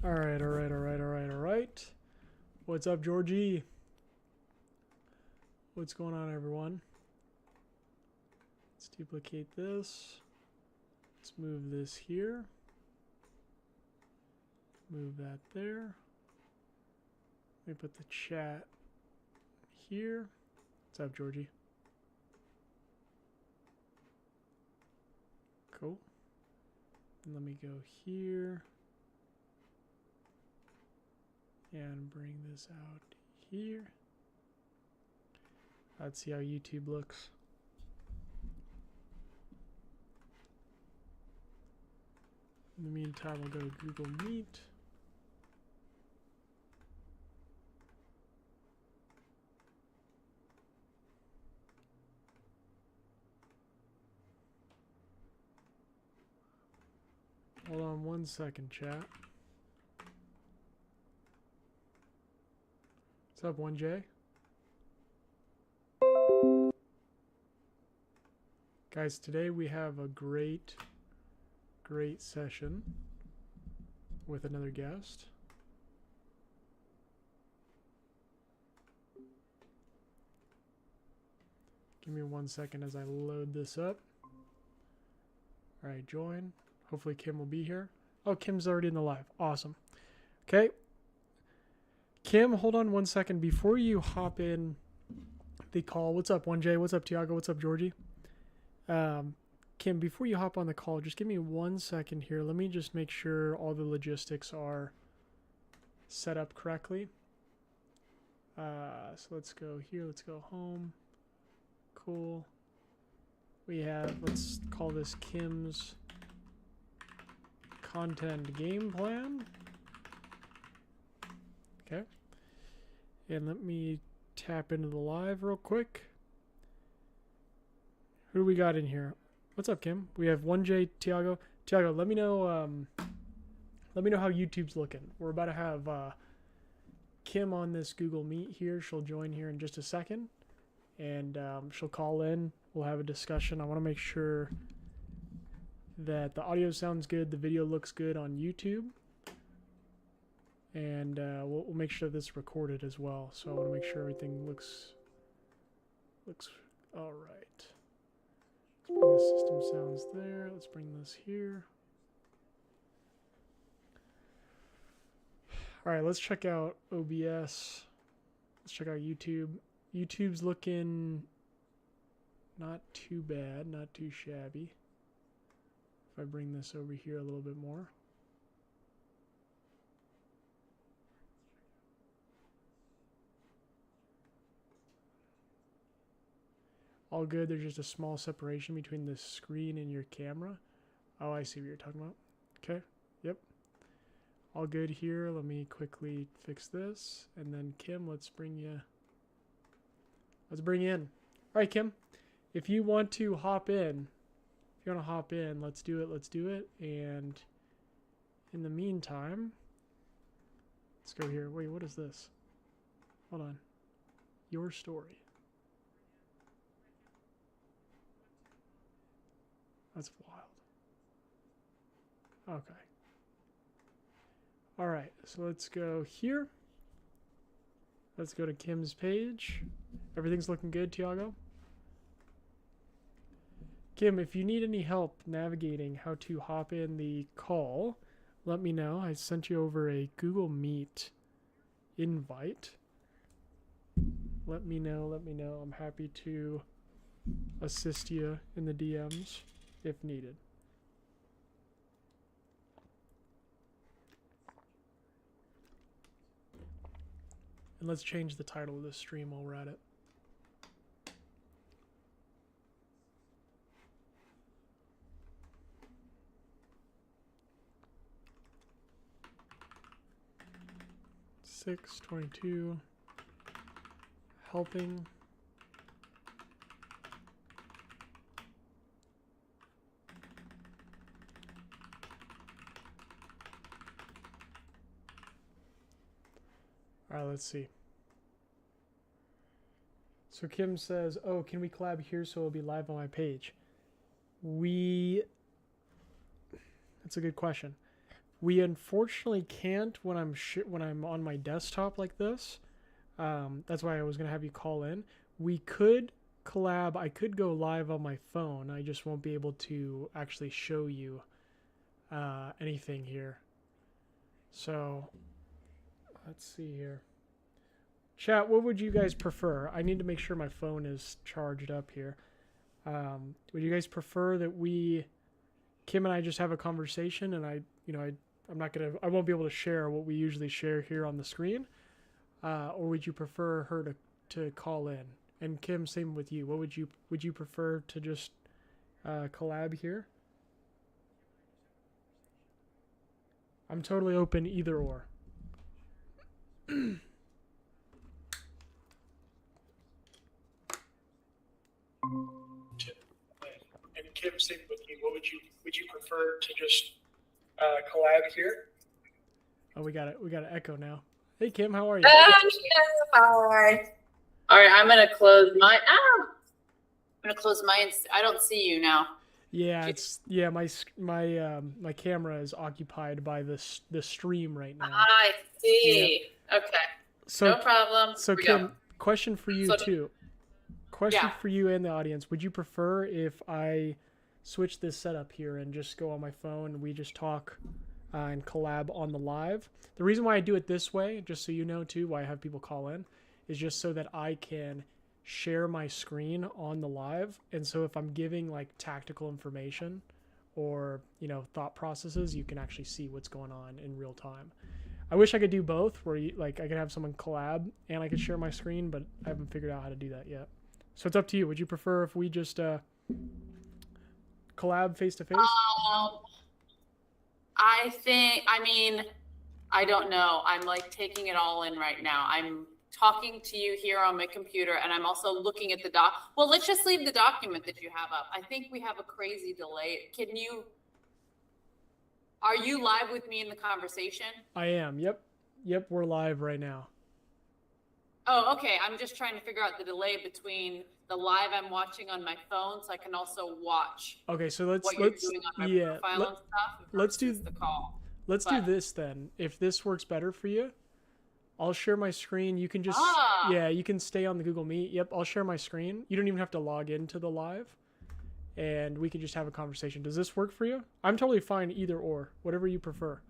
Alright. What's up, Georgie? What's going on, everyone? Let's duplicate this. Let's move this here. Move that there. Let me put the chat here. What's up, Georgie? Cool. And let me go here. And bring this out here. Let's see how YouTube looks. In the meantime, we'll go to Google Meet. Hold on 1 second, chat. What's up, 1J? Guys, today we have a great session with another guest. Give me 1 second as I load this up. Alright, join. Hopefully Kim will be here. Oh, Kim's already in the live. Awesome. Okay. Kim, hold on 1 second. Before you hop in the call, what's up, 1J? What's up, Tiago? What's up, Georgie? Kim, before you hop on the call, just give me 1 second here. Let me just make sure all the logistics are set up correctly. So let's go here. Let's go home. Cool. We have, let's call this Kim's content game plan. Okay. And let me tap into the live real quick. Who do we got in here? What's up, Kim? We have 1J, Tiago. Tiago, let me know how YouTube's looking. We're about to have Kim on this Google Meet here. She'll join here in just a second. And she'll call in. We'll have a discussion. I want to make sure that the audio sounds good, the video looks good on YouTube. And we'll make sure this is recorded as well. So I want to make sure everything looks all right. Let's bring the system sounds there. Let's bring this here. All right, let's check out OBS. Let's check out YouTube. YouTube's looking not too bad, not too shabby. If I bring this over here a little bit more. All good. There's just a small separation between the screen and your camera. Oh, I see what you're talking about. Okay. Yep. All good here. Let me quickly fix this. And then Kim, let's bring you in. All right, Kim. If you want to hop in, let's do it. And in the meantime, let's go here. Wait, what is this? Hold on. Your story. That's wild. Okay. All right, so let's go here. Let's go to Kim's page. Everything's looking good, Tiago. Kim, if you need any help navigating how to hop in the call, let me know. I sent you over a Google Meet invite. Let me know. I'm happy to assist you in the DMs if needed. And let's change the title of this stream while we're at it. (622) helping. All right, let's see. So Kim says, oh, can we collab here so it'll be live on my page? That's a good question. We unfortunately can't when when I'm on my desktop like this. That's why I was gonna have you call in. We could collab. I could go live on my phone. I just won't be able to actually show you anything here. So let's see here. Chat, what would you guys prefer? I need to make sure my phone is charged up here. Would you guys prefer that Kim and I just have a conversation, and I won't be able to share what we usually share here on the screen, or would you prefer her to call in? And Kim, same with you. What would you prefer to just collab here? I'm totally open either or. And Kim, same with you. Would you prefer to just collab here? Oh, we got it. We got an echo now. Hey Kim, how are you? Hi. All right, I'm gonna close my. I'm gonna close my. I don't see you now. Yeah, my camera is occupied by the stream right now. I see. Yep. Okay. So no problem. So Kim, question for you too. Question for you and the audience. Would you prefer if I switch this setup here and just go on my phone and we just talk and collab on the live? The reason why I do it this way, just so you know too, why I have people call in, is just so that I can share my screen on the live. And so if I'm giving like tactical information or, thought processes, you can actually see what's going on in real time. I wish I could do both, where I could have someone collab and I could share my screen, but I haven't figured out how to do that yet. So it's up to you. Would you prefer if we just collab face to face? I don't know. I'm like taking it all in right now. I'm talking to you here on my computer, and I'm also looking at the doc. Well, let's just leave the document that you have up. I think we have a crazy delay. Are you live with me in the conversation? I am. Yep, we're live right now. Oh, okay. I'm just trying to figure out the delay between the live I'm watching on my phone, so I can also watch. Okay, so let's doing on my profile and stuff. Let's do the call. Let's do this then. If this works better for you, I'll share my screen. You can just you can stay on the Google Meet. Yep, I'll share my screen. You don't even have to log into the live, and we can just have a conversation. Does this work for you? I'm totally fine either or, whatever you prefer.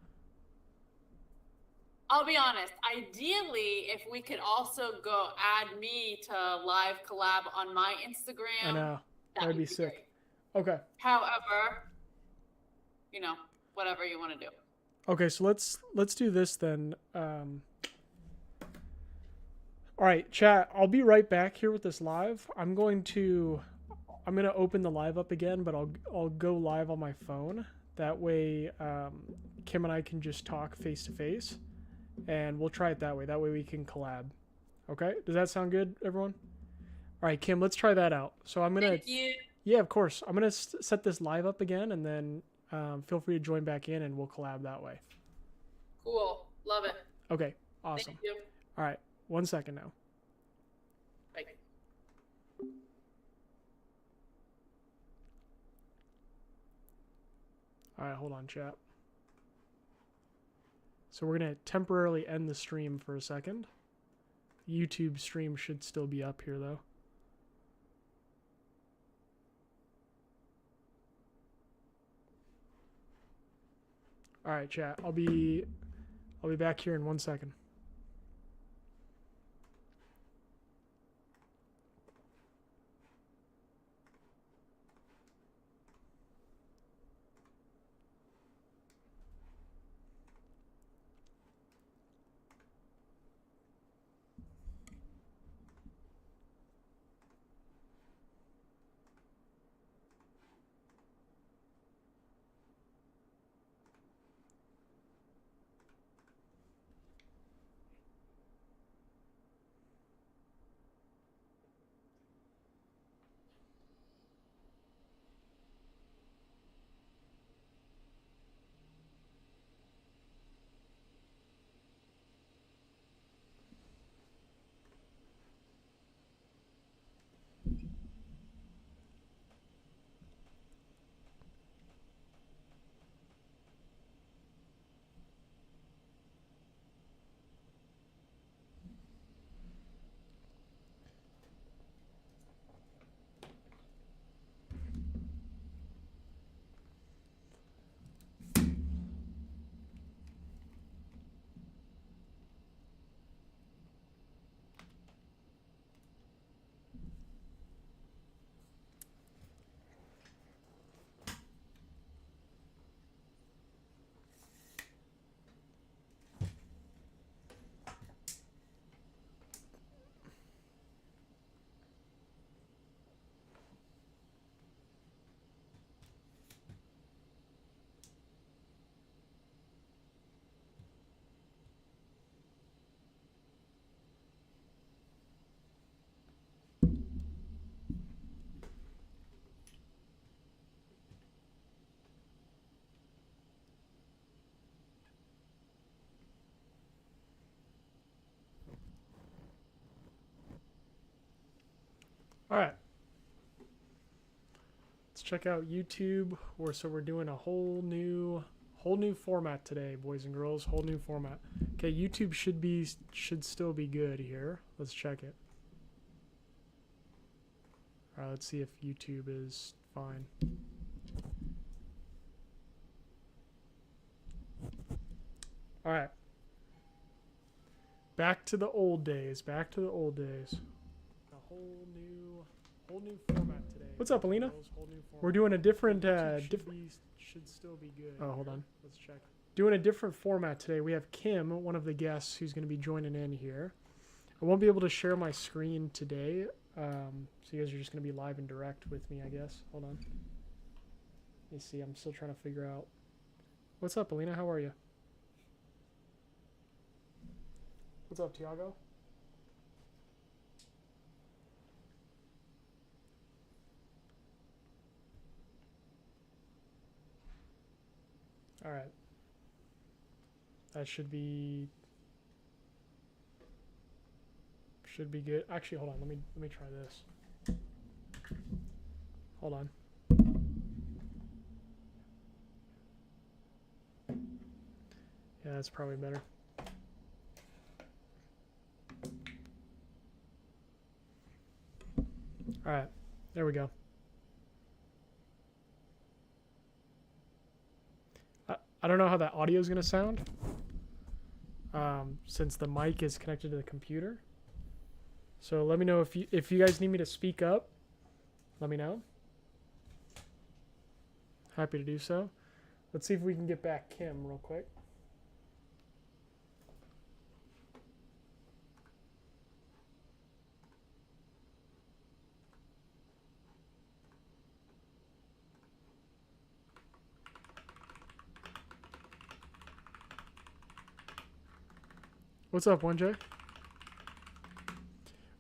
I'll be honest. Ideally, if we could also go add me to live collab on my Instagram. I know. That would be sick. Great. Okay. However, whatever you want to do. Okay, so let's do this then. All right, chat. I'll be right back here with this live. I'm gonna open the live up again, but I'll go live on my phone. That way, Kim and I can just talk face to face. And we'll try it that way. That way we can collab. Okay? Does that sound good, everyone? All right, Kim, let's try that out. So I'm going to... Thank you. Yeah, of course. I'm going to set this live up again, and then feel free to join back in, and we'll collab that way. Cool. Love it. Okay, awesome. Thank you. All right, 1 second now. Bye. All right, hold on, chat. So we're going to temporarily end the stream for a second. YouTube stream should still be up here, though. All right, chat. I'll be back here in 1 second. All right. Let's check out YouTube. So we're doing a whole new format today, boys and girls. Whole new format. Okay, YouTube should still be good here. Let's check it. All right, let's see if YouTube is fine. All right. Back to the old days. Back to the old days. A whole new format today. What's up, Alina? We're doing a different should still be good. Oh, hold on. Let's check. Doing a different format today. We have Kim, one of the guests, who's going to be joining in here. I won't be able to share my screen today, so you guys are just going to be live and direct with me, I guess. Hold on. Let me see. I'm still trying to figure out. What's up, Alina? How are you? What's up, Tiago? All right. That should be good. Actually, hold on. Let me try this. Hold on. Yeah, that's probably better. All right. There we go. I don't know how that audio is going to sound since the mic is connected to the computer. So let me know if you guys need me to speak up. Let me know. Happy to do so. Let's see if we can get back Kim real quick. What's up, 1J?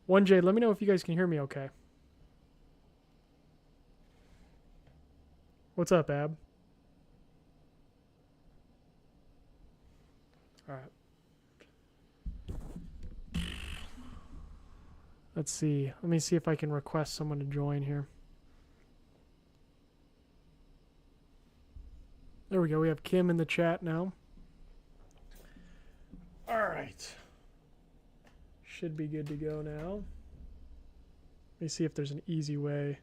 1J, let me know if you guys can hear me okay. What's up, Ab? All right. Let's see. Let me see if I can request someone to join here. There we go. We have Kim in the chat now. All right. Should be good to go now. Let me see if there's an easy way.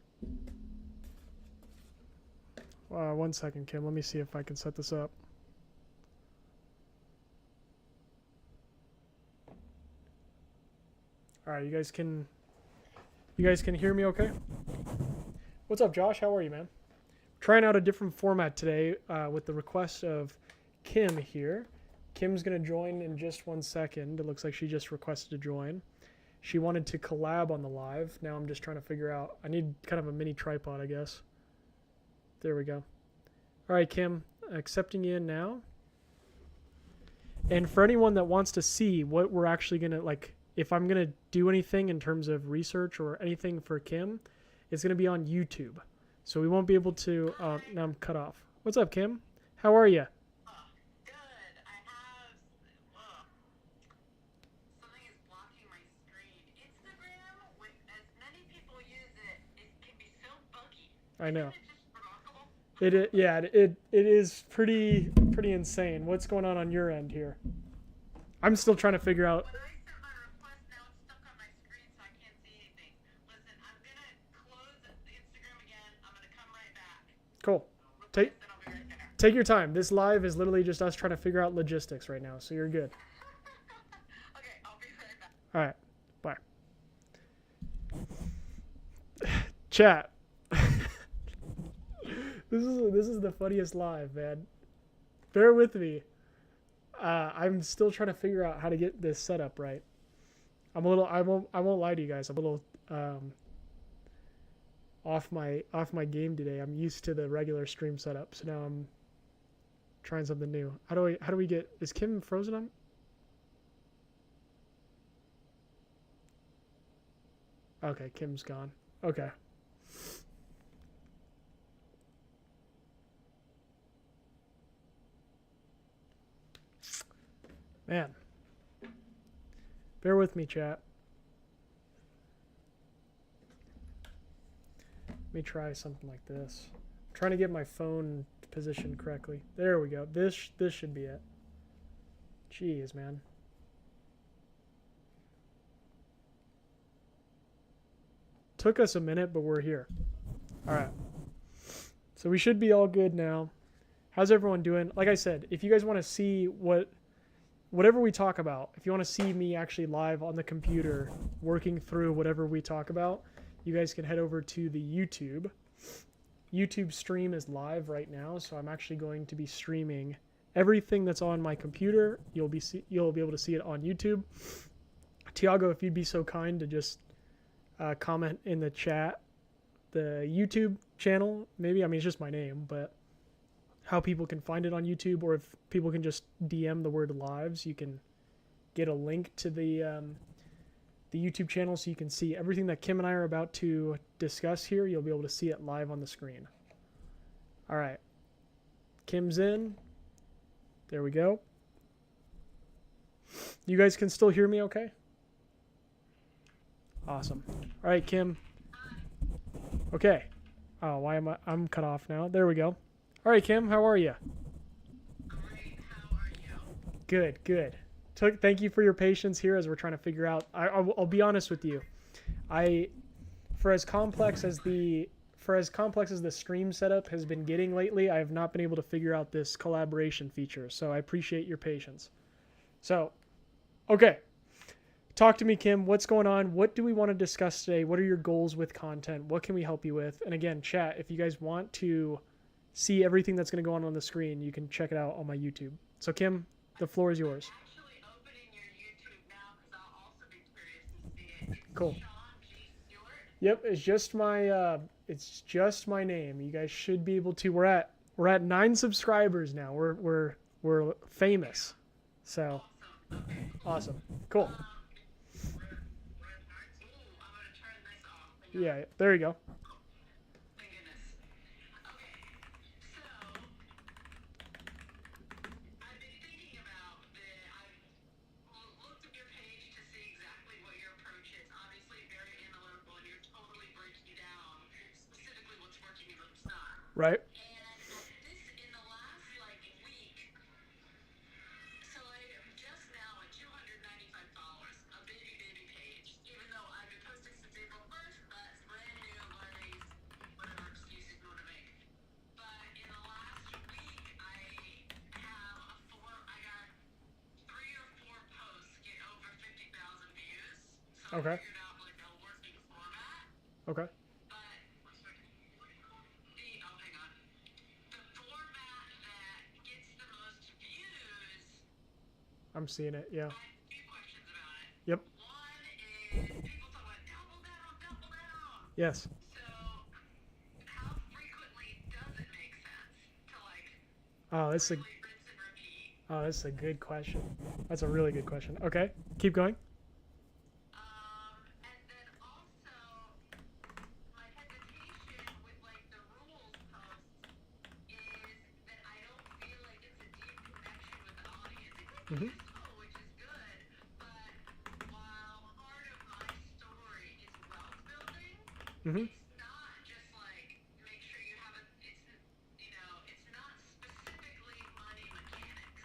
1 second, Kim. Let me see if I can set this up. All right, you guys can hear me okay? What's up, Josh? How are you, man? Trying out a different format today with the request of Kim here. Kim's going to join in just 1 second. It looks like she just requested to join. She wanted to collab on the live. Now I'm just trying to figure out. I need kind of a mini tripod, I guess. There we go. All right, Kim, accepting you in now. And for anyone that wants to see what we're actually going to, like, if I'm going to do anything in terms of research or anything for Kim, it's going to be on YouTube. So we won't be able to, now I'm cut off. What's up, Kim? How are you? I know. It is pretty insane. What's going on your end here? I'm still trying to figure out. When I sent my request, now it's stuck on my screen, so I can't see anything. Listen, I'm gonna close the Instagram again. I'm gonna come right back. Cool. Take your time. This live is literally just us trying to figure out logistics right now, so you're good. Okay, I'll be right back. All right. Bye. Chat. This is the funniest live, man. Bear with me. I'm still trying to figure out how to get this set up right. I won't lie to you guys. I'm a little off my game today. I'm used to the regular stream setup, so now I'm trying something new. How do we get? Is Kim frozen on? Okay, Kim's gone. Okay. Man. Bear with me, chat. Let me try something like this. I'm trying to get my phone positioned correctly. There we go. This should be it. Jeez, man. Took us a minute, but we're here. All right. So we should be all good now. How's everyone doing? Like I said, if you guys want to see whatever we talk about, if you want to see me actually live on the computer working through whatever we talk about, you guys can head over to the YouTube. YouTube stream is live right now, so I'm actually going to be streaming everything that's on my computer. You'll be able to see it on YouTube. Tiago, if you'd be so kind to just comment in the chat the YouTube channel, maybe. I mean, it's just my name, but how people can find it on YouTube, or if people can just DM the word lives, you can get a link to the YouTube channel so you can see everything that Kim and I are about to discuss here. You'll be able to see it live on the screen. All right. Kim's in. There we go. You guys can still hear me okay? Awesome. All right, Kim. Okay. Oh, why am I'm cut off now. There we go. All right, Kim, how are you? Great. How are you? Good, good. Thank you for your patience here as we're trying to figure out. I'll be honest with you. For as complex as the stream setup has been getting lately, I have not been able to figure out this collaboration feature. So I appreciate your patience. So, okay. Talk to me, Kim. What's going on? What do we want to discuss today? What are your goals with content? What can we help you with? And again, chat, if you guys want to see everything that's going to go on the screen, you can check it out on my YouTube. So, Kim, the floor is yours. Actually opening your YouTube now because I'll also be curious to see it. It's Cool. Sean Stewart. Yep, it's just my name. You guys should be able to. We're at 9 subscribers now. We're famous. So, awesome. Cool. Ooh, I'm gonna turn this off. Hang on. Yeah, there you go. Thank goodness. Okay, so I've been thinking about I've looked at your page to see exactly what your approach is. Obviously, very analytical, and you're totally breaking down specifically what's working and what's not. Right? And in the last week, so I am just now at 295 followers, a baby page. Even though I've been posting since April 1st, that's brand new learnings, whatever excuses you want to make. But in the last week, I got 3 or 4 posts get over 50,000 views. So Okay. I figured out a working format. Okay. But hang on. The format that gets the most views, I'm seeing it. Yeah. I have a few questions about it. Yep. One is people talk about double down. Yes. So how frequently does it make sense to Oh, that's a really rinse and repeat? that's a good question. That's a really good question. Okay. Keep going. And then also my hesitation with the rules posts is that I don't feel like it's a deep connection with the audience. It could be useful, which is good, but while part of my story is wealth building, Mhm. it's not just make sure you have it's not specifically money mechanics.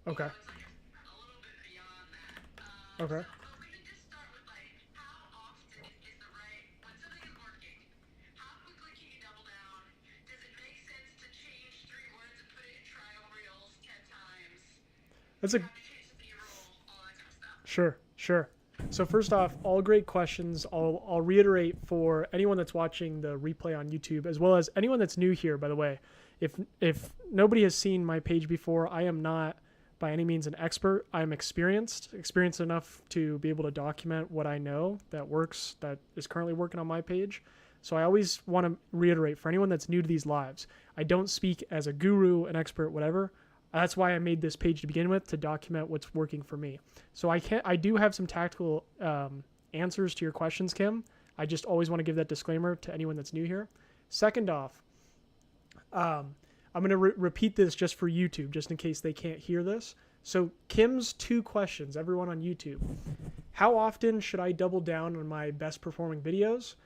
Okay. It's a little bit beyond that. Okay. But we can just start with how often is the right when something is working? How quickly can you double down? Does it make sense to change 3 words and put it in trial reels 10 times? That's a Have to change the B-roll, all that kind of stuff. Sure. So first off, all great questions. I'll reiterate for anyone that's watching the replay on YouTube, as well as anyone that's new here, by the way. If nobody has seen my page before, I am not by any means an expert. I'm experienced enough to be able to document what I know that works, that is currently working on my page. So I always want to reiterate for anyone that's new to these lives, I don't speak as a guru, an expert, whatever. That's why I made this page to begin with, to document what's working for me. So I do have some tactical answers to your questions, Kim. I just always want to give that disclaimer to anyone that's new here. Second off, I'm going to repeat this just for YouTube, just in case they can't hear this. So Kim's 2 questions, everyone on YouTube. How often should I double down on my best performing videos?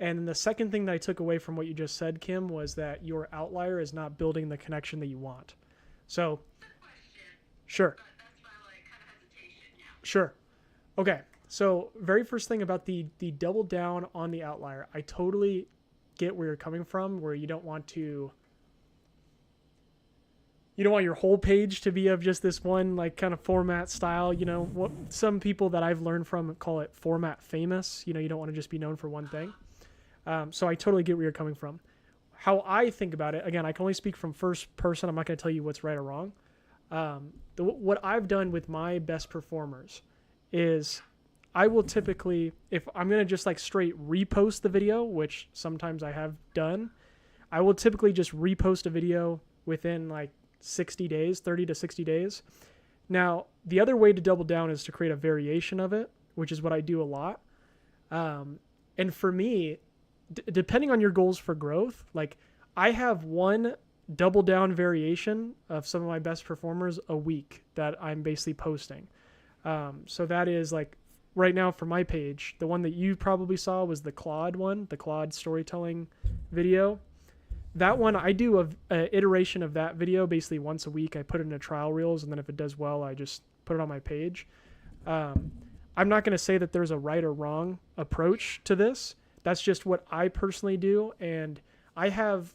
And the second thing that I took away from what you just said, Kim, was that your outlier is not building the connection that you want. So, sure. That's my like kind of hesitation. Yeah. Sure. Okay. So, very first thing about the double down on the outlier, I totally get where you're coming from, where you don't want your whole page to be of just this one like kind of format style. You know, what some people that I've learned from call it format famous. You know, you don't want to just be known for one thing. So I totally get where you're coming from. How I think about it, again, I can only speak from first person. I'm not going to tell you what's right or wrong. What I've done with my best performers is I will typically, if I'm going to just like straight repost the video, which sometimes I have done, I will typically just repost a video within like 60 days, 30 to 60 days. Now, the other way to double down is to create a variation of it, which is what I do a lot. And for me, depending on your goals for growth, like I have one double down variation of some of my best performers a week that I'm basically posting. So that is like right now for my page, the one that you probably saw was the Claude one, the Claude storytelling video. That one, I do a iteration of that video basically once a week. I put it in a trial reels, and then if it does well, I just put it on my page. I'm not going to say that there's a right or wrong approach to this. That's just what I personally do, and I have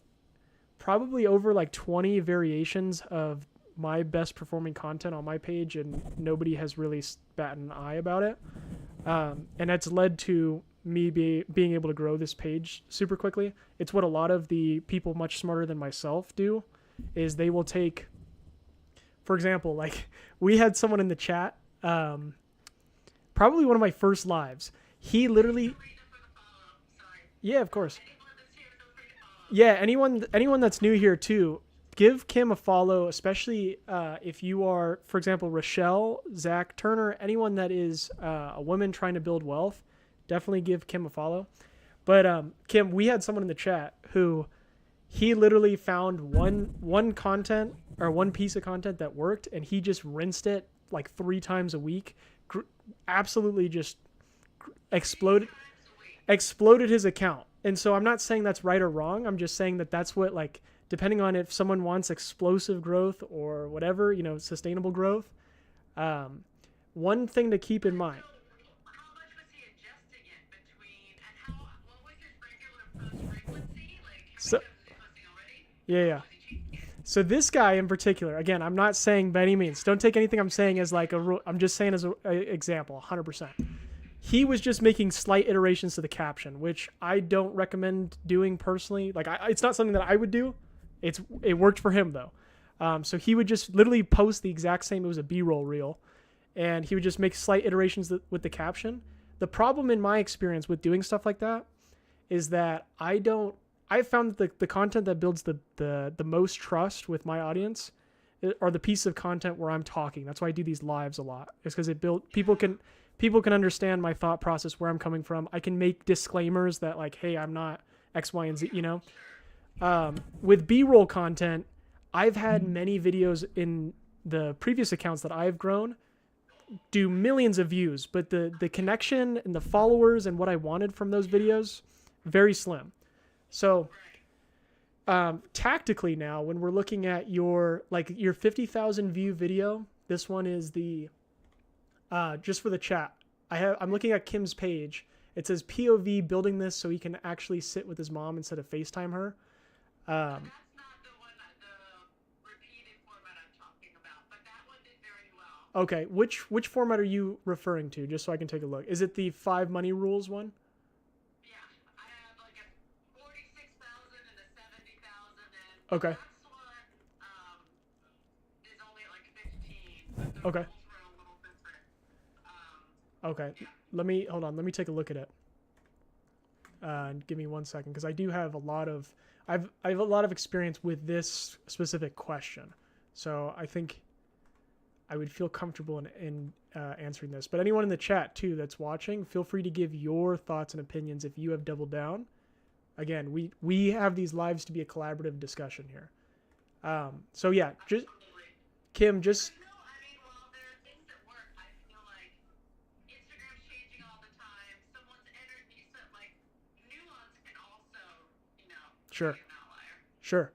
probably over like 20 variations of my best performing content on my page, and nobody has really batted an eye about it. And that's led to me being able to grow this page super quickly. It's what a lot of the people much smarter than myself do, is they will take, for example, like we had someone in the chat, probably one of my first lives. He literally, yeah, of course. Yeah, anyone that's new here too, give Kim a follow, especially if you are, for example, Rochelle, Zach, Turner, anyone that is a woman trying to build wealth, definitely give Kim a follow. But Kim, we had someone in the chat who he literally found one content or one piece of content that worked, and he just rinsed it like 3 times a week. Absolutely just exploded his account. And so I'm not saying that's right or wrong. I'm just saying that that's what, like, depending on if someone wants explosive growth or whatever, you know, sustainable growth. One thing to keep in mind. How much was he adjusting it between, and what was his regular post frequency? Like, how So, many times was he posting already? yeah. So this guy in particular, again, I'm not saying by any means, don't take anything I'm saying as like a rule. I'm just saying as an example, 100%. He was just making slight iterations to the caption, which I don't recommend doing personally. Like, it's not something that I would do. It worked for him though. So he would just literally post the exact same. It was a B-roll reel, and he would just make slight iterations with the caption. The problem in my experience with doing stuff like that is that I found that the content that builds the most trust with my audience are the piece of content where I'm talking. That's why I do these lives a lot. It's because people can understand my thought process, where I'm coming from. I can make disclaimers that like, hey, I'm not X, Y, and Z, you know. With B-roll content, I've had many videos in the previous accounts that I've grown do millions of views, but the connection and the followers and what I wanted from those videos, very slim. So tactically now, when we're looking at your 50,000 view video, this one is the just for the chat. I'm looking at Kim's page. It says POV building this so he can actually sit with his mom instead of FaceTime her. That's not the one, the repeated format I'm talking about, but that one did very well. Okay, which format are you referring to, just so I can take a look? Is it the 5 money rules one? Yeah, I have like a 46,000 and a 70,000, and Okay. the last one is only like 15, but the Okay. rules were a little different. Okay. Yeah. Hold on. Let me take a look at it. Give me 1 second, because I do have I have a lot of experience with this specific question, so I think I would feel comfortable in answering this. But anyone in the chat too that's watching, feel free to give your thoughts and opinions if you have doubled down. Again, we have these lives to be a collaborative discussion here. So yeah, just Kim, just. No, I mean, while there are things that work, I feel like Instagram's changing all the time. Someone's energy, like nuance Sure. An outlier.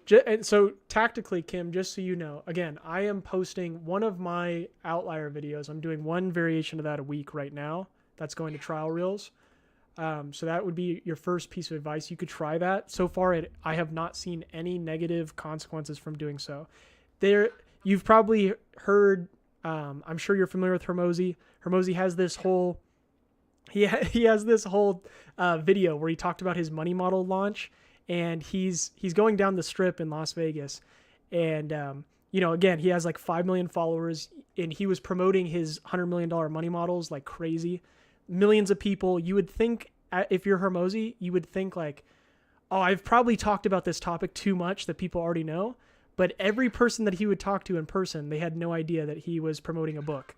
Sure. And so tactically, Kim, just so you know, again, I am posting one of my outlier videos. I'm doing one variation of that a week right now. That's going to trial reels. So that would be your first piece of advice. You could try that. So far, I have not seen any negative consequences from doing so. You've probably heard. I'm sure you're familiar with Hermosi. Hermosi has this whole. He has this whole video where he talked about his money model launch, and he's going down the strip in Las Vegas, and again, he has like 5 million followers, and he was promoting his $100 million money models like crazy. Millions of people. You would think, if you're Hermosi, you would think like, oh, I've probably talked about this topic too much that people already know. But every person that he would talk to in person, they had no idea that he was promoting a book.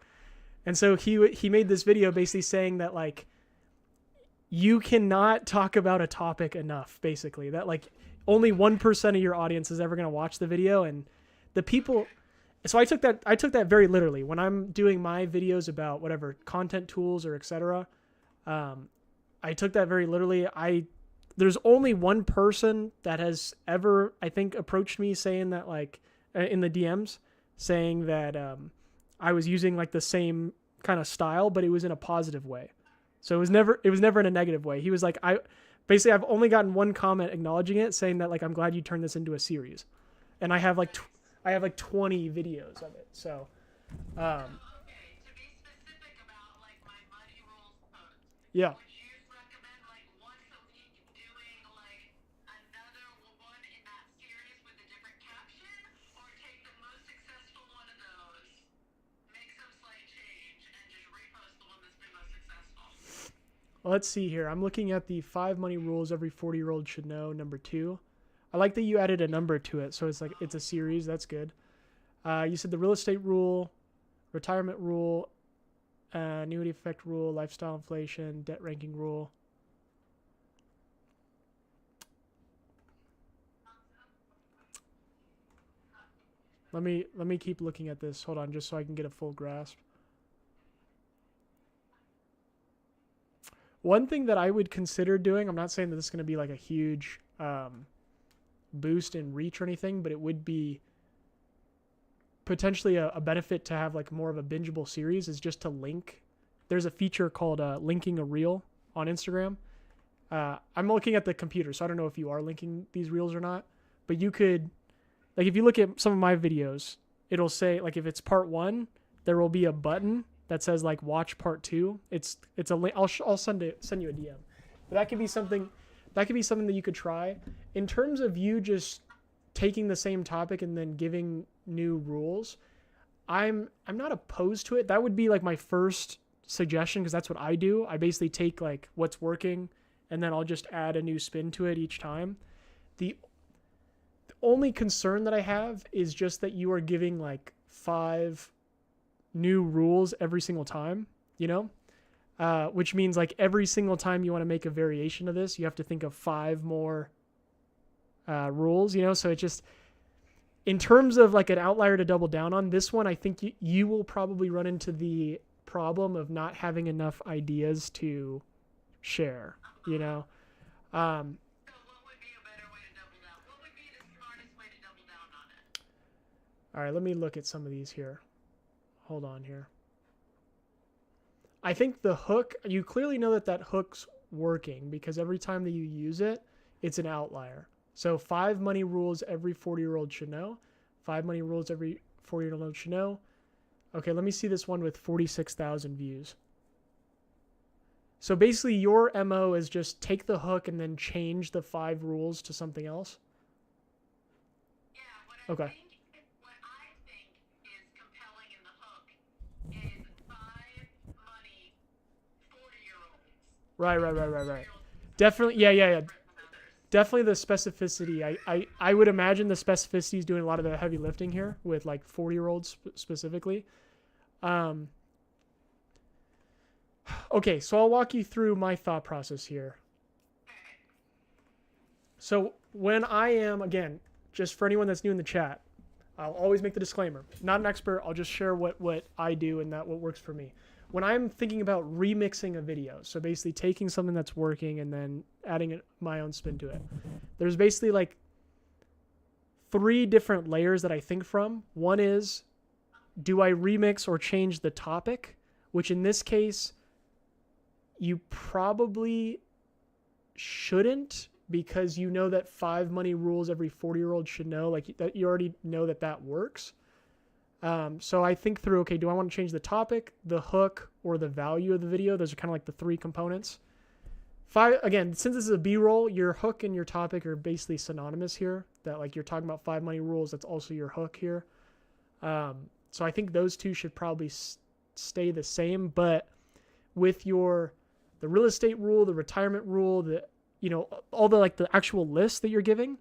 And so he made this video basically saying that like, you cannot talk about a topic enough, basically. That like only 1% of your audience is ever going to watch the video, and the people. So I took that very literally when I'm doing my videos about whatever content tools or etc. I took that very literally. There's only one person that has ever, I think, approached me saying that like in the DMs saying that I was using like the same kind of style, but it was in a positive way. So it was never in a negative way. He was like, I've only gotten one comment acknowledging it, saying that like, I'm glad you turned this into a series, and I have like 20 videos of it. So, Okay, to be specific about like my money rules post. yeah. Would you recommend like once a week doing like another one in that series with a different caption, or take the most successful one of those, make some slight change, and just repost the one that's been most successful? Let's see here. I'm looking at the 5 money rules every 40-year-old should know, number 2. I like that you added a number to it, so it's like it's a series. That's good. You said the real estate rule, retirement rule, annuity effect rule, lifestyle inflation, debt ranking rule. Let me keep looking at this. Hold on, just so I can get a full grasp. One thing that I would consider doing, I'm not saying that this is going to be like a huge boost in reach or anything, but it would be potentially a benefit to have like more of a bingeable series, is just to link. There's a feature called linking a reel on Instagram. I'm looking at the computer, so I don't know if you are linking these reels or not, but you could, like, if you look at some of my videos, it'll say like, if it's part 1, there will be a button that says like watch part 2. It's a link. I'll send you a DM, but that could be something that you could try. In terms of you just taking the same topic and then giving new rules, I'm not opposed to it. That would be like my first suggestion, because that's what I do. I basically take like what's working, and then I'll just add a new spin to it each time. The only concern that I have is just that you are giving like 5 new rules every single time, which means like every single time you want to make a variation of this, you have to think of 5 more rules, so it just, in terms of like an outlier to double down on, this one, I think you will probably run into the problem of not having enough ideas to share, So what would be a better way to double down? What would be the smartest way to double down on it? All right, let me look at some of these here. Hold on here. I think the hook, you clearly know that hook's working, because every time that you use it, it's an outlier. So 5 money rules every 40-year-old should know. 5 money rules every 40-year-old should know. Okay, let me see this one with 46,000 views. So basically your MO is just take the hook and then change the 5 rules to something else. Yeah, Okay. What I think is compelling in the hook is 5 money 40-year-olds. Right. Definitely, yeah. Definitely the specificity. I would imagine the specificity is doing a lot of the heavy lifting here with like 40-year-olds specifically. Okay, so I'll walk you through my thought process here. So when I am, again, just for anyone that's new in the chat, I'll always make the disclaimer. Not an expert. I'll just share what I do and what works for me. when I'm thinking about remixing a video, so basically taking something that's working and then adding my own spin to it, there's basically like 3 different layers that I think from. One is, do I remix or change the topic? Which in this case, you probably shouldn't, because you know that 5 money rules every 40-year-old should know. Like, that you already know that works. So I think through, okay, do I want to change the topic, the hook, or the value of the video? Those are kind of like the 3 components. 5, again, since this is a B-roll, your hook and your topic are basically synonymous here. That, like, you're talking about 5 money rules, that's also your hook here. So I think those 2 should probably stay the same, but with the real estate rule, the retirement rule, all the like the actual list that you're giving,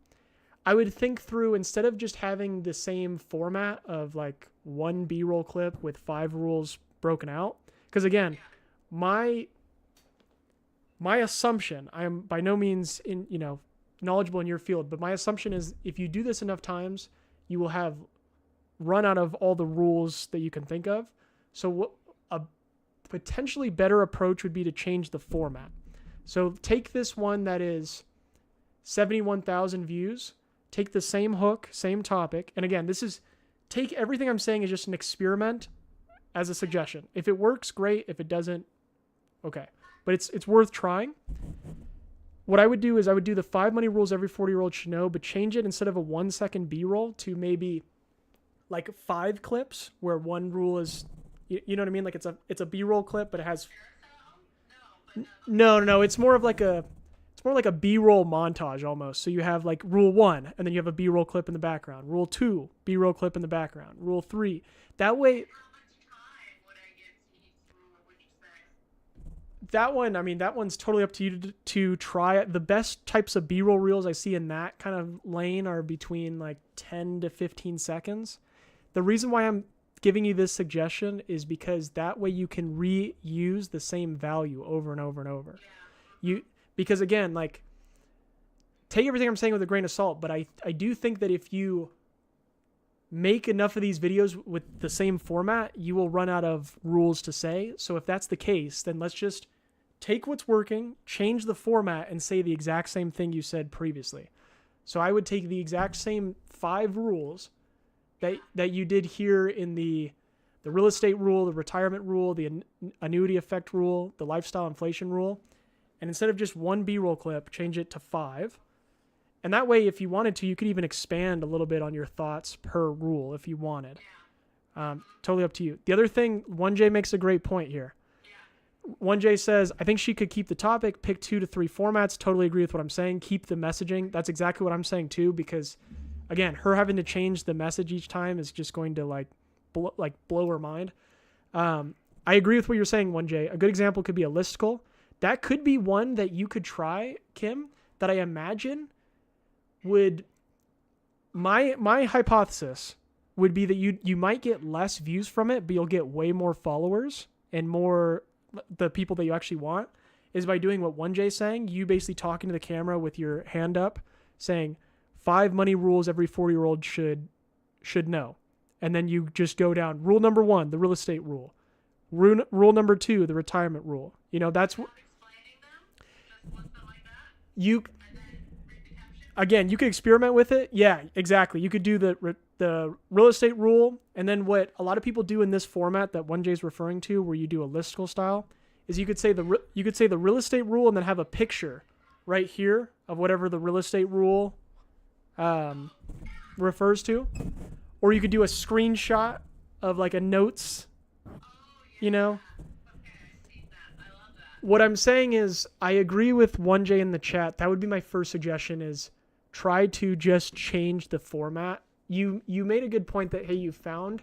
I would think through, instead of just having the same format of like 1 B-roll clip with 5 rules broken out. Because again, my assumption, I am by no means knowledgeable in your field, but my assumption is if you do this enough times, you will have run out of all the rules that you can think of. So a potentially better approach would be to change the format. So take this one that is 71,000 views, take the same hook, same topic. And again, take everything I'm saying as just an experiment as a suggestion. If it works, great. If it doesn't, okay. But it's worth trying. What I would do is I would do the 5 money rules every 40-year-old should know, but change it instead of a 1-second B-roll to maybe like 5 clips where 1 rule is, you know what I mean? Like it's a B-roll clip, but it has. No. It's more like a B-roll montage almost. So you have like rule 1, and then you have a B-roll clip in the background. Rule 2, B-roll clip in the background. Rule 3. That way. That one, I mean, that one's totally up to you to try it. The best types of B-roll reels I see in that kind of lane are between like 10 to 15 seconds. The reason why I'm giving you this suggestion is because that way you can reuse the same value over and over and over. Because again, like, take everything I'm saying with a grain of salt, but I do think that if you make enough of these videos with the same format, you will run out of rules to say. So if that's the case, then let's just take what's working, change the format, and say the exact same thing you said previously. So I would take the exact same 5 rules that you did here in the real estate rule, the retirement rule, the annuity effect rule, the lifestyle inflation rule, and instead of just 1 B-roll clip, change it to 5. And that way, if you wanted to, you could even expand a little bit on your thoughts per rule if you wanted. Totally up to you. The other thing, 1J makes a great point here. 1J says, I think she could keep the topic, pick 2 to 3 formats. Totally agree with what I'm saying. Keep the messaging. That's exactly what I'm saying too, because again, her having to change the message each time is just going to blow her mind. I agree with what you're saying, 1J. A good example could be a listicle. That could be one that you could try, Kim, that I imagine would, my hypothesis would be that you might get less views from it, but you'll get way more followers and more the people that you actually want, is by doing what 1J is saying. You basically talking to the camera with your hand up saying 5 money rules every 40-year-old should know. And then you just go down. Rule number 1, the real estate rule. Rule number 2, the retirement rule. That's what you. Again, you could experiment with it. Yeah, exactly. You could do the real estate rule, and then what a lot of people do in this format that 1J is referring to, where you do a listicle style, is you could say the real estate rule and then have a picture right here of whatever the real estate rule refers to, or you could do a screenshot of like a notes. What I'm saying is, I agree with 1J in the chat. That would be my first suggestion, is try to just change the format. You made a good point that, hey, you found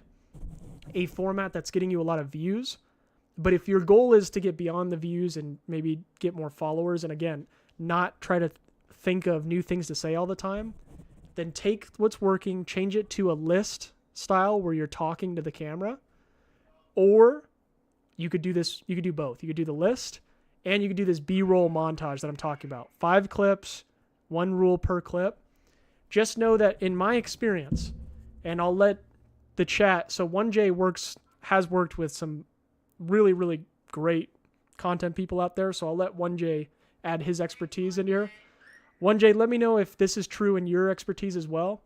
a format that's getting you a lot of views. But if your goal is to get beyond the views and maybe get more followers, and again, not try to think of new things to say all the time, then take what's working, change it to a list style where you're talking to the camera. Or you could do this, you could do both. You could do the list, and you could do this B-roll montage that I'm talking about. 5 clips, 1 rule per clip. Just know that in my experience, and I'll let the chat, so 1J has worked with some really, really great content people out there. So I'll let 1J add his expertise in here. 1J, let me know if this is true in your expertise as well.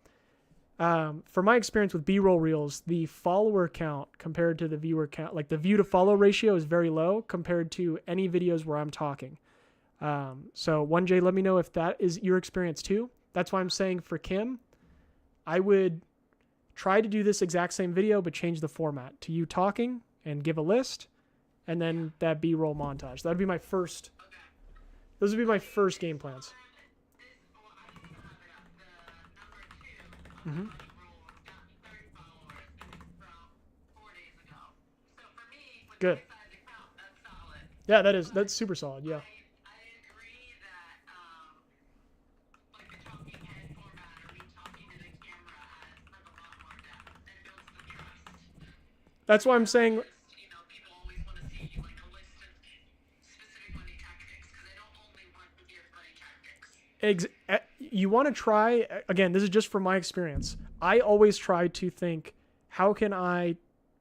For my experience with B-roll reels, the follower count compared to the viewer count, like the view to follow ratio is very low compared to any videos where I'm talking. So 1J, let me know if that is your experience too. That's why I'm saying for Kim, I would try to do this exact same video, but change the format to you talking and give a list, and then that B-roll montage. That'd be my first. Those would be my first game plans. Mm-hmm. Good. Yeah, that's super solid. Yeah. I agree that like the talking head format or me talking to the camera adds like a lot more depth and builds the trust. That's why I'm saying. You know, people always want to see like a list of specific money tactics because they don't only want to give money tactics. You want to try, again, this is just from my experience. I always try to think, how can I,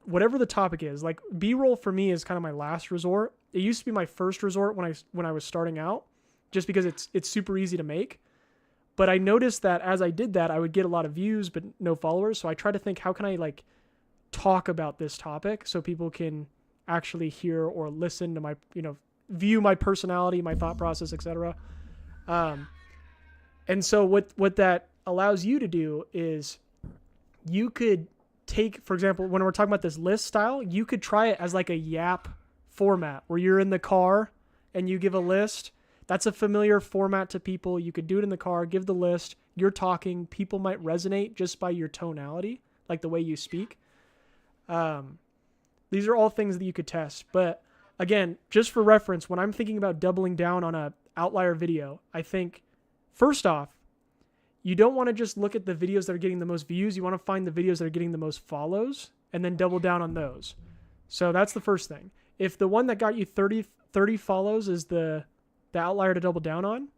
whatever the topic is, like B-roll for me is kind of my last resort. It used to be my first resort when I was starting out, just because it's super easy to make. But I noticed that as I did that, I would get a lot of views, but no followers. So I try to think, how can I like talk about this topic so people can actually hear or listen to my, view my personality, my thought process, etc. And so what that allows you to do is you could take, for example, when we're talking about this list style, you could try it as like a Yap format where you're in the car and you give a list. That's a familiar format to people. You could do it in the car, give the list, you're talking, people might resonate just by your tonality, like the way you speak. These are all things that you could test. But again, just for reference, when I'm thinking about doubling down on a outlier video, I think first off, you don't want to just look at the videos that are getting the most views. You want to find the videos that are getting the most follows and then double down on those. So that's the first thing. If the one that got you 30 follows is the outlier to double down on,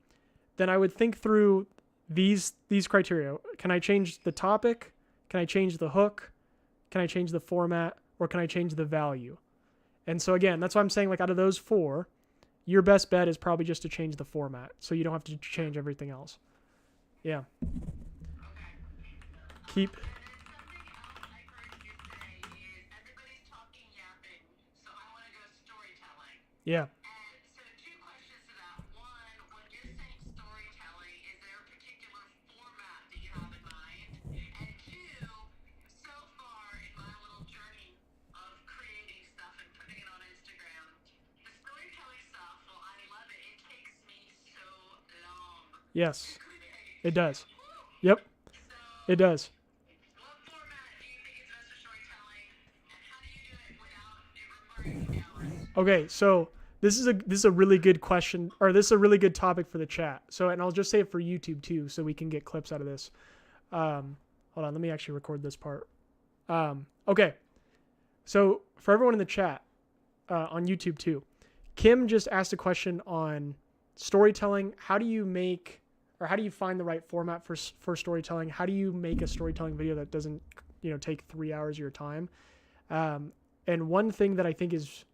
then I would think through these criteria. Can I change the topic? Can I change the hook? Can I change the format? Or can I change the value? And so again, that's why I'm saying, like, out of those four, your best bet is probably just to change the format, so you don't have to change everything else. Yeah. Keep. And then something else I heard you say is everybody's talking yapping, so I want to go storytelling. Yeah. And so two questions to that. One, when you're saying storytelling, is there a particular format that you have in mind? And two, so far in my little journey of creating stuff and putting it on Instagram, the storytelling stuff, well, I love it. It takes me so long Yes, to create. it does. Yep, So it does. what format do you think is best for storytelling, and how do you do it without it requiring 2 hours? Okay, so this is a really good question, or this is a really good topic for the chat. So, and I'll just say it for YouTube too, so we can get clips out of this. Hold on, let me actually record this part. Okay, so for everyone in the chat on YouTube too, Kim just asked a question on storytelling. How do you make, or how do you find the right format for storytelling? How do you make a storytelling video that doesn't, take 3 hours of your time? And one thing that I think is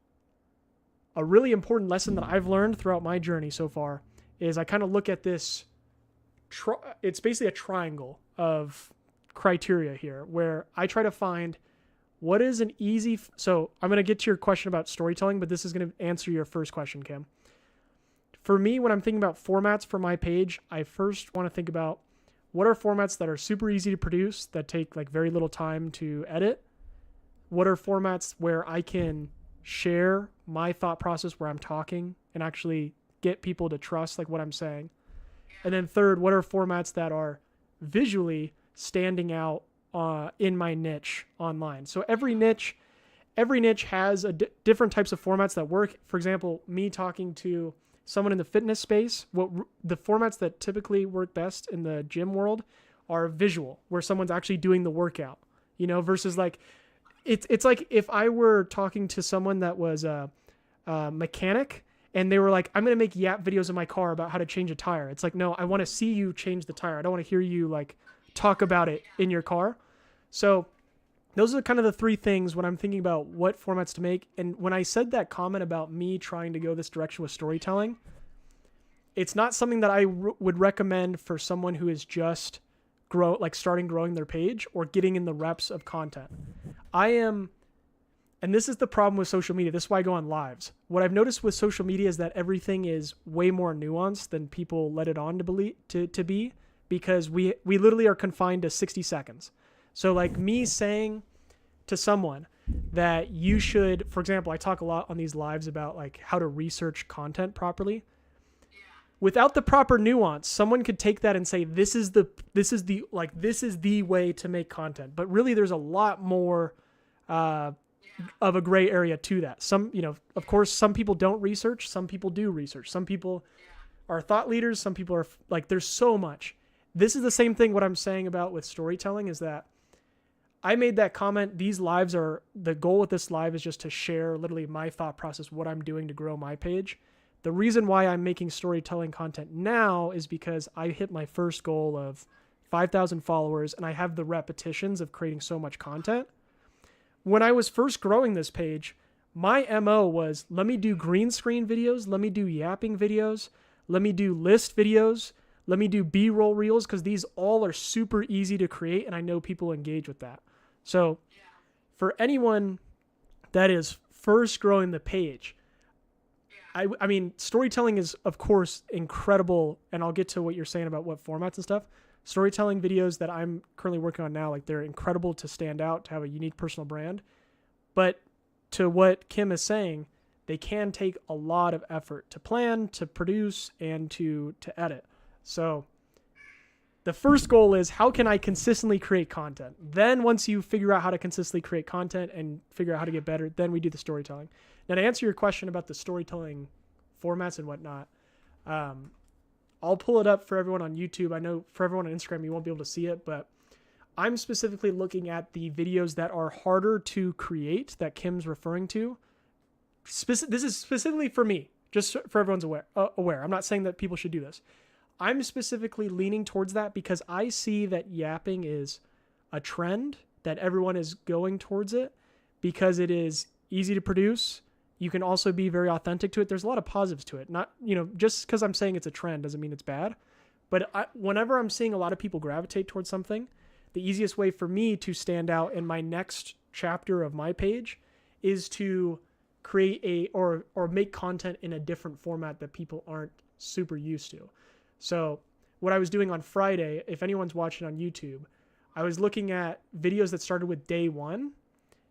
a really important lesson that I've learned throughout my journey so far is I kind of look at this. It's basically a triangle of criteria here where I try to find what is an easy. So I'm going to get to your question about storytelling, but this is going to answer your first question, Kim. For me, when I'm thinking about formats for my page, I first want to think about what are formats that are super easy to produce, that take like very little time to edit. What are formats where I can share my thought process where I'm talking and actually get people to trust like what I'm saying. And then third, what are formats that are visually standing out in my niche online? So every niche has different types of formats that work. For example, me talking to someone in the fitness space, the formats that typically work best in the gym world are visual, where someone's actually doing the workout, versus like, it's like if I were talking to someone that was a mechanic and they were like, I'm going to make Yap videos in my car about how to change a tire. It's like, no, I want to see you change the tire. I don't want to hear you like talk about it in your car. So those are kind of the three things when I'm thinking about what formats to make. And when I said that comment about me trying to go this direction with storytelling, it's not something that I would recommend for someone who is just starting growing their page or getting in the reps of content. And this is the problem with social media. This is why I go on lives. What I've noticed with social media is that everything is way more nuanced than people let it on to be, because we literally are confined to 60 seconds. So like me saying to someone that you should, for example, I talk a lot on these lives about like how to research content properly. Without the proper nuance, someone could take that and say, this is the way to make content. But really there's a lot more of a gray area to that. Of course, some people don't research. Some people do research. Some people are thought leaders. Some people are like, there's so much. This is the same thing. What I'm saying about with storytelling is that I made that comment. The goal with this live is just to share literally my thought process, what I'm doing to grow my page. The reason why I'm making storytelling content now is because I hit my first goal of 5,000 followers and I have the repetitions of creating so much content. When I was first growing this page, my MO was, let me do green screen videos, let me do yapping videos, let me do list videos, let me do B-roll reels, because these all are super easy to create and I know people engage with that. So for anyone that is first growing the page, I mean, storytelling is, of course, incredible, and I'll get to what you're saying about what formats and stuff. Storytelling videos that I'm currently working on now, like they're incredible to stand out, to have a unique personal brand. But to what Kim is saying, they can take a lot of effort to plan, to produce, and to edit. So the first goal is, how can I consistently create content? Then once you figure out how to consistently create content and figure out how to get better, then we do the storytelling. Now, to answer your question about the storytelling formats and whatnot, I'll pull it up for everyone on YouTube. I know for everyone on Instagram, you won't be able to see it, but I'm specifically looking at the videos that are harder to create that Kim's referring to. This is specifically for me, just for everyone's aware. I'm not saying that people should do this. I'm specifically leaning towards that because I see that yapping is a trend, that everyone is going towards it because it is easy to produce. You can also be very authentic to it. There's a lot of positives to it. Not, just because I'm saying it's a trend doesn't mean it's bad. But whenever I'm seeing a lot of people gravitate towards something, the easiest way for me to stand out in my next chapter of my page is to create or make content in a different format that people aren't super used to. So what I was doing on Friday, if anyone's watching on YouTube, I was looking at videos that started with day one,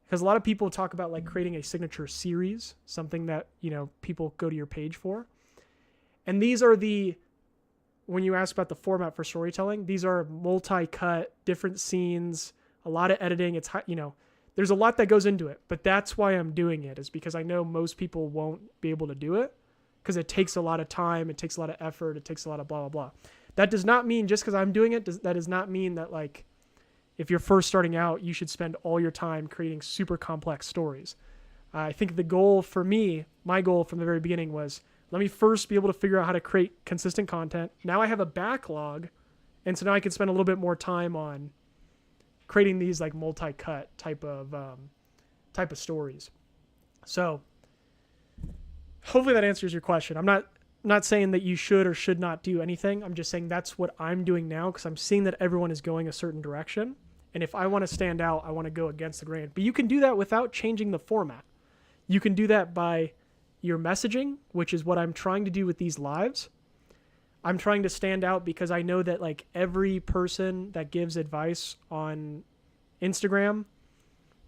because a lot of people talk about like creating a signature series, something that, people go to your page for. And these are when you ask about the format for storytelling, these are multi-cut, different scenes, a lot of editing. It's, there's a lot that goes into it, but that's why I'm doing it, is because I know most people won't be able to do it because it takes a lot of time. It takes a lot of effort. It takes a lot of blah, blah, blah. That does not mean just because I'm doing it, that does not mean that like, if you're first starting out, you should spend all your time creating super complex stories. I think the goal for me, my goal from the very beginning was, let me first be able to figure out how to create consistent content. Now I have a backlog, and so now I can spend a little bit more time on creating these like multi-cut type of stories. So hopefully that answers your question. I'm not saying that you should or should not do anything. I'm just saying that's what I'm doing now because I'm seeing that everyone is going a certain direction. And if I want to stand out, I want to go against the grain. But you can do that without changing the format. You can do that by your messaging, which is what I'm trying to do with these lives. I'm trying to stand out because I know that like every person that gives advice on Instagram.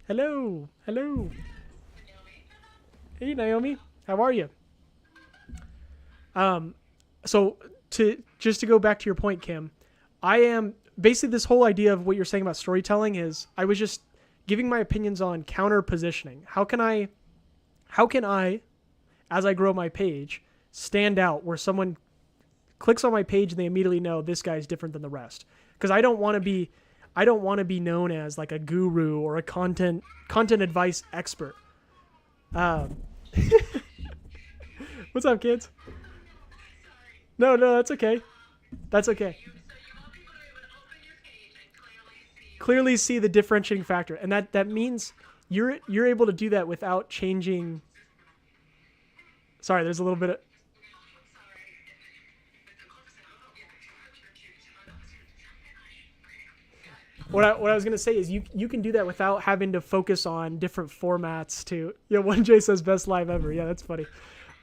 Hello. Hey, Naomi. How are you? So to go back to your point, Kim, I am basically this whole idea of what you're saying about storytelling is I was just giving my opinions on counter positioning. How can I, as I grow my page, stand out where someone clicks on my page and they immediately know this guy's different than the rest? Because I don't want to be known as like a guru or a content advice expert. What's up, kids? No, that's okay. That's okay. clearly see the differentiating factor, and that means you're able to do that without changing. Sorry, there's a little bit of. What I was gonna say is you can do that without having to focus on different formats to. Yeah, 1J says best live ever. Yeah, that's funny.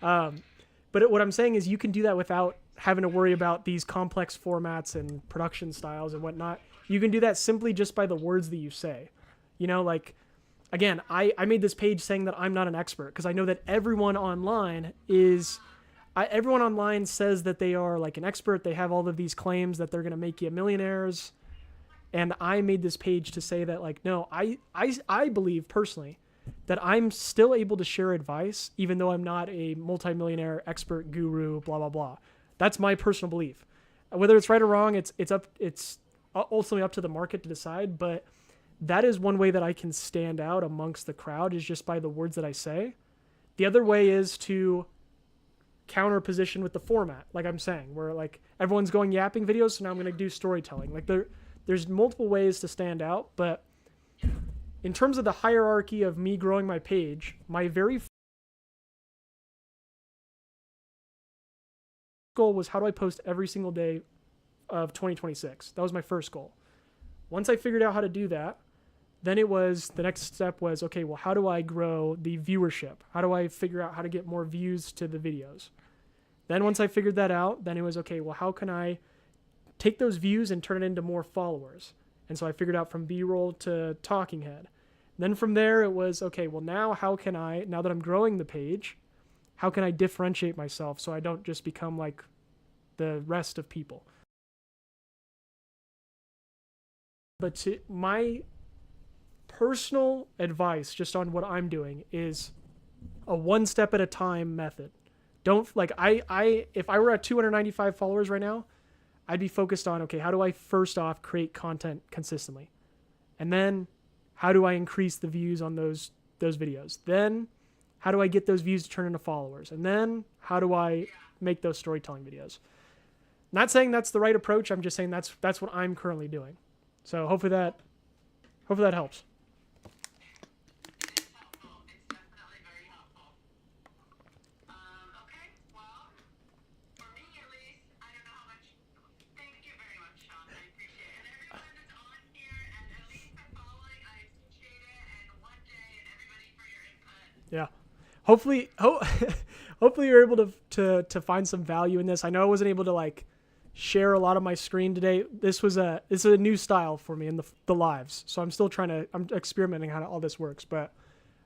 But what I'm saying is you can do that without having to worry about these complex formats and production styles and whatnot. You can do that simply just by the words that you say. You know, like, again, I made this page saying that I'm not an expert because I know that everyone online says that they are like an expert. They have all of these claims that they're going to make you millionaires. And I made this page to say that, like, no, I believe personally that I'm still able to share advice, even though I'm not a multimillionaire expert guru, blah, blah, blah. That's my personal belief. Whether it's right or wrong, it's ultimately up to the market to decide. But that is one way that I can stand out amongst the crowd, is just by the words that I say. The other way is to counter position with the format, like I'm saying, where like everyone's going yapping videos, so now I'm going to do storytelling. Like there's multiple ways to stand out, but in terms of the hierarchy of me growing my page, my very goal was, how do I post every single day of 2026? That was my first goal. Once I figured out how to do that, then the next step was, okay, well, how do I grow the viewership? How do I figure out how to get more views to the videos? Then once I figured that out, then it was, okay, well, how can I take those views and turn it into more followers? And so I figured out from B-roll to talking head. Then from there it was, okay, well, now that I'm growing the page, how can I differentiate myself so I don't just become like the rest of people? But my personal advice just on what I'm doing is a one step at a time method. Don't like if I were at 295 followers right now, I'd be focused on, okay, how do I first off create content consistently? And then how do I increase the views on those videos? Then how do I get those views to turn into followers? And then how do I make those storytelling videos? Not saying that's the right approach. I'm just saying that's what I'm currently doing. So hopefully that helps. It's helpful. It's definitely very helpful. Okay, well, for me at least, I don't know how much. Thank you very much, Sean. I appreciate it. And everyone that's on here, and at least I'm following, I appreciate it. And one day, and everybody for your input. Yeah. Hopefully you're able to find some value in this. I know I wasn't able to like share a lot of my screen today. This is a new style for me in the lives. So I'm experimenting how all this works, but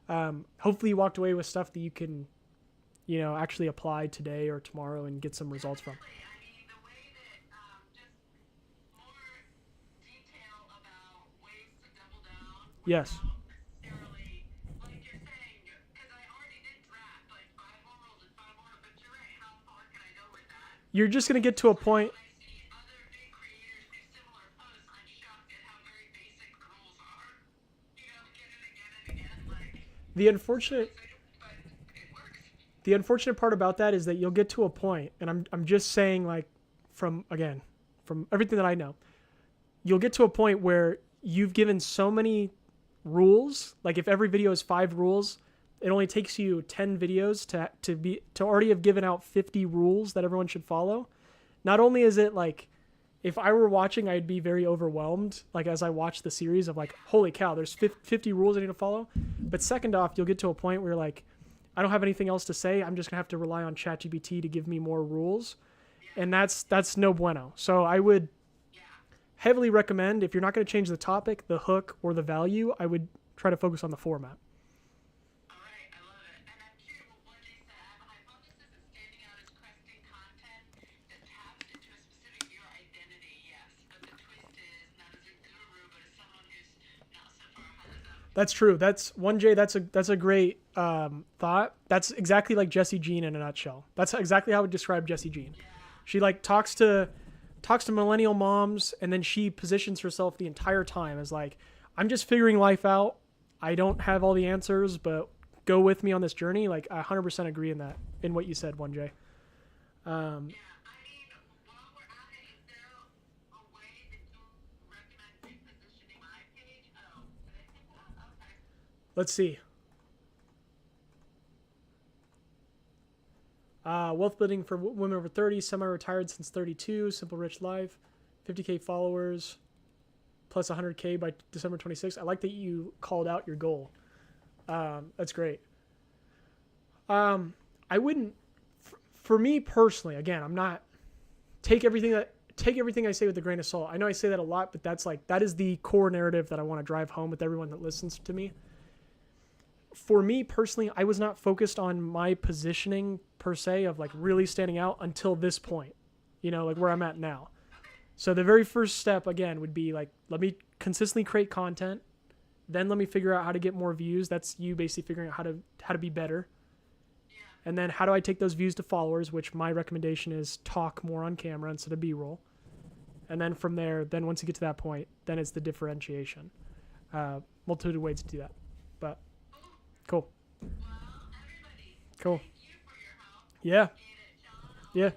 hopefully you walked away with stuff that you can, actually apply today or tomorrow and get some results from. I mean, the way that just more detail about ways to double down. Yes. Without necessarily, like you're saying, because I already did draft like 5 more rules and 5 more, but you're right. How far can I go with that? You're just going to get to a point. I see other big creators do similar posts. I'm shocked at how very basic the rules are. Again and again and again. Like, The unfortunate but it works. The unfortunate part about that is that you'll get to a point, and I'm just saying, like, from everything that I know, you'll get to a point where you've given so many rules. Like, if every video is 5 rules, it only takes you 10 videos to already have given out 50 rules that everyone should follow. Not only is it like, if I were watching, I'd be very overwhelmed, like as I watch the series of like, holy cow, there's 50 rules I need to follow. But second off, you'll get to a point where you're like, I don't have anything else to say. I'm just gonna have to rely on ChatGPT to give me more rules. And that's no bueno. So I would heavily recommend, if you're not going to change the topic, the hook, or the value, I would try to focus on the format. All right, I love it. And I'm curious what they said. I have a hypothesis that standing out is crafting content that taps into a specific viewer identity, yes. But the twist is not as a guru, but as someone who's not so far ahead of them. That's true. That's 1J. That's a great thought. That's exactly like Jessie Jean in a nutshell. That's exactly how I would describe Jessie Jean. Yeah. She like talks to millennial moms, and then she positions herself the entire time as like, I'm just figuring life out. I don't have all the answers, but go with me on this journey. Like, I 100% agree in what you said, 1J. Yeah, I mean, while we're at it, is there a way that you recommend repositioning my Let's see. Wealth building for women over 30, semi-retired since 32, simple rich life, 50K followers, plus 100K by December 26th. I like that you called out your goal. That's great. I wouldn't, for me personally, again, I'm not, take everything I say with a grain of salt. I know I say that a lot, but that is the core narrative that I want to drive home with everyone that listens to me. For me personally, I was not focused on my positioning per se of like really standing out until this point, you know, like where I'm at now. So the very first step again would be like, let me consistently create content. Then let me figure out how to get more views. That's you basically figuring out how to be better. And then how do I take those views to followers, which my recommendation is talk more on camera instead of B-roll. And then from there, then once you get to that point, then it's the differentiation. Multitude of ways to do that. But cool. Well, everybody, Cool. thank you for your help. Yeah. Appreciate it, Sean. Yeah.